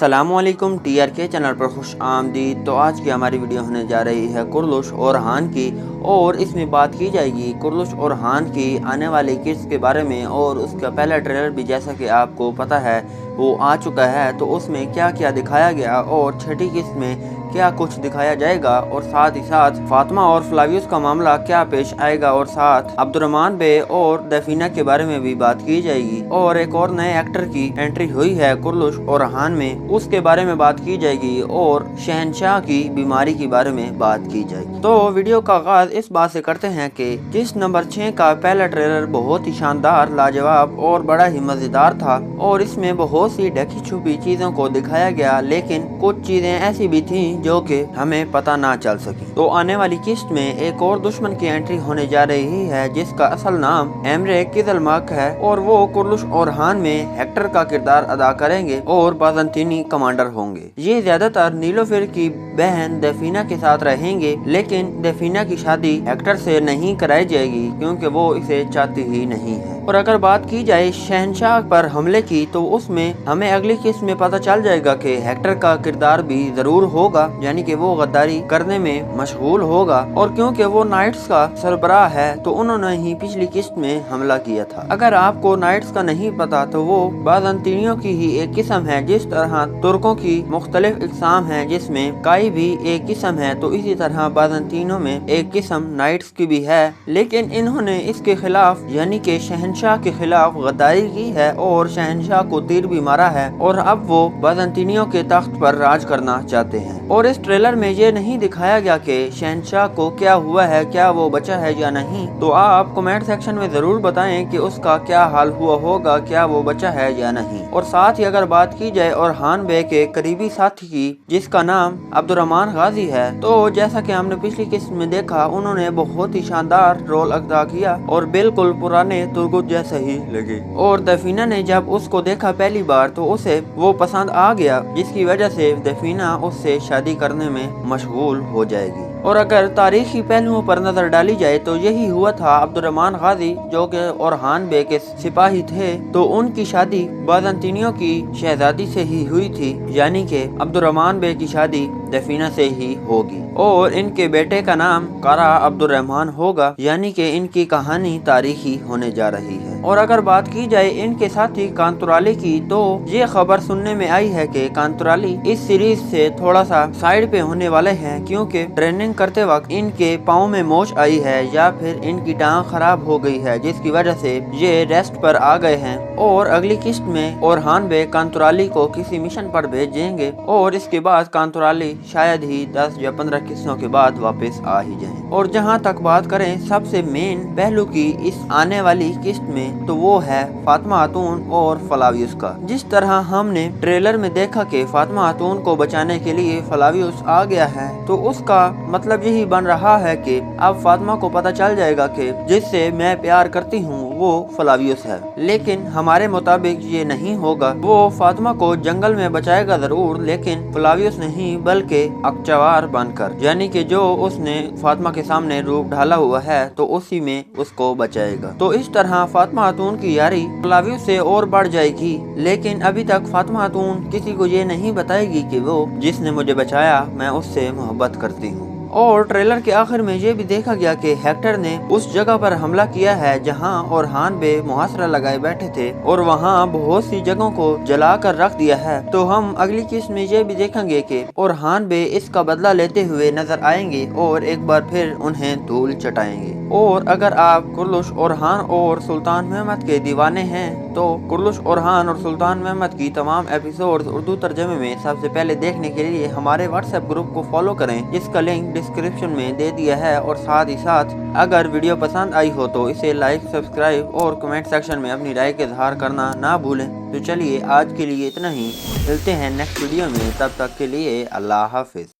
अस्सलाम वालेकुम TRK channel पर खुश आमदीद। तो आज की हमारी वीडियो होने जा रही है कुर्लुश और हान की, और इसमें बात की जाएगी कुर्लुश और हान की आने वाली किस्त के बारे में। और उसका पहला ट्रेलर भी जैसा कि आपको पता है वो आ चुका है, तो उसमें क्या क्या दिखाया गया और छठी किस्त में क्या कुछ दिखाया जाएगा, और साथ ही साथ फातिमा और फ्लावियस का मामला क्या पेश आएगा, और साथ अब्दुर्रहमान बे और दफीना के बारे में भी बात की जाएगी। और एक और नए एक्टर की एंट्री हुई है कुर्लुश और हान में, उसके बारे में बात की जाएगी, और शहनशाह की बीमारी के बारे में बात की जाएगी। तो वीडियो का आगाज इस बात से करते हैं कि किस्त नंबर 6 का पहला ट्रेलर बहुत ही शानदार, लाजवाब और बड़ा ही मजेदार था, और इसमें बहुत सी ढकी छुपी चीजों को दिखाया गया, लेकिन कुछ चीजें ऐसी भी थी जो कि हमें पता ना चल सकी। तो आने वाली किस्त में एक और दुश्मन की एंट्री होने जा रही है जिसका असल नाम एमरे किजलमक है, और वो कुर्लुश और हान में हेक्टर का किरदार अदा करेंगे और बाज़ंतीनी कमांडर होंगे। ये ज्यादातर नीलोफर की बहन दफीना के साथ रहेंगे, लेकिन दफीना की शादी हेक्टर से नहीं कराई जाएगी क्योंकि वो इसे चाहती ही नहीं है। और अगर बात की जाए शहनशाह पर हमले की, तो उसमें हमें अगली किस्त में पता चल जाएगा कि हेक्टर का किरदार भी जरूर होगा, यानी कि वो गद्दारी करने में मशगूल होगा, और क्योंकि वो नाइट्स का सरबराह है तो उन्होंने ही पिछली किस्त में हमला किया था। अगर आपको नाइट्स का नहीं पता तो वो बाज़ंतीनियों की ही एक किस्म है, जिस तरह तुर्कों की मुख्तलिफ इकसाम है जिसमें काई भी एक किस्म है, तो इसी तरह बाज़ंतीनों में एक किस्म नाइट्स की भी है। लेकिन इन्होंने इसके खिलाफ यानी कि शहनशाह के खिलाफ गद्दारी की है और शहनशाह को तीर भी मारा है, और अब वो बाज़ंतीनियों के तख्त पर राज करना चाहते हैं। और इस ट्रेलर में ये नहीं दिखाया गया कि शहनशाह को क्या हुआ है, क्या वो बचा है या नहीं। तो आप कमेंट सेक्शन में जरूर बताएं कि उसका क्या हाल हुआ होगा, क्या वो बचा है या नहीं। और साथ ही अगर बात की जाए और हान बे के करीबी साथी की जिसका नाम अब्दुर्रहमान गाजी है, तो जैसा कि हमने पिछली किस्त में देखा उन्होंने बहुत ही शानदार रोल अदा किया और बिल्कुल पुराने तुर्गुत जैसा ही लगे। और दफीना ने जब उसको देखा पहली बार तो उसे वो पसंद आ गया, जिसकी वजह से दफीना उससे शादी करने में मशगूल हो जाएगी। और अगर तारीखी पहलुओं पर नजर डाली जाए तो यही हुआ था। अब्दुर्रहमान गाजी जो कि और हान बे के सिपाही थे, तो उनकी शादी बाज़ंतीनियों की शहजादी से ही हुई थी, यानी कि अब्दुर्रहमान बे की शादी दफीना से ही होगी, और इनके बेटे का नाम कारा अब्दुर्रहमान होगा, यानी कि इनकी कहानी तारीखी होने जा रही है। और अगर बात की जाए इनके साथी कांतुराली की, तो ये खबर सुनने में आई है कि कांतुराली इस सीरीज से थोड़ा सा साइड पे होने वाले हैं, क्योंकि ट्रेनिंग करते वक्त इनके पाँव में मोच आई है या फिर इनकी टांग खराब हो गई है, जिसकी वजह से ये रेस्ट पर आ गए हैं। और अगली किस्त में और हान बे कांतुराली को किसी मिशन पर भेजेंगे, और इसके बाद कांतुराली शायद ही 10 या 15 किस्तों के बाद वापस आ ही जाएं। और जहां तक बात करें सबसे मेन पहलू की इस आने वाली किस्त में, तो वो है फातिमा खातून और फ्लावियस का। जिस तरह हमने ट्रेलर में देखा कि फातिमा खातून को बचाने के लिए फ्लावियस आ गया है, तो उसका मतलब यही बन रहा है कि अब फातिमा को पता चल जाएगा कि जिससे मैं प्यार करती हूँ वो फ्लावियस है। लेकिन हमारे मुताबिक ये नहीं होगा, वो फातिमा को जंगल में बचाएगा जरूर, लेकिन फ्लावियस नहीं बल्कि अकचवार बनकर, यानी कि जो उसने फातिमा के सामने रूप ढाला हुआ है तो उसी में उसको बचाएगा। तो इस तरह फातिमा खातून की यारी फ्लावियस से और बढ़ जाएगी, लेकिन अभी तक फातिमा खातून किसी को ये नहीं बताएगी कि वो जिसने मुझे बचाया मैं उससे मोहब्बत करती हूँ। और ट्रेलर के आखिर में ये भी देखा गया कि हेक्टर ने उस जगह पर हमला किया है जहां और हान बे मुहासरा लगाए बैठे थे, और वहां बहुत सी जगहों को जला कर रख दिया है। तो हम अगली किस्त में ये भी देखेंगे कि और हान बे इसका बदला लेते हुए नजर आएंगे और एक बार फिर उन्हें धूल चटाएंगे। और अगर आप कुर्लुश और हान और सुल्तान महमद के दीवाने हैं, तो कुर्लुश और हान और सुल्तान महमद की तमाम एपिसोड्स उर्दू तर्जमे में सबसे पहले देखने के लिए हमारे व्हाट्सएप ग्रुप को फॉलो करें, जिसका लिंक डिस्क्रिप्शन में दे दिया है। और साथ ही साथ अगर वीडियो पसंद आई हो तो इसे लाइक, सब्सक्राइब और कमेंट सेक्शन में अपनी राय का इजहार करना ना भूलें। तो चलिए आज के लिए इतना ही, मिलते हैं नेक्स्ट वीडियो में, तब तक के लिए अल्लाह हाफिज।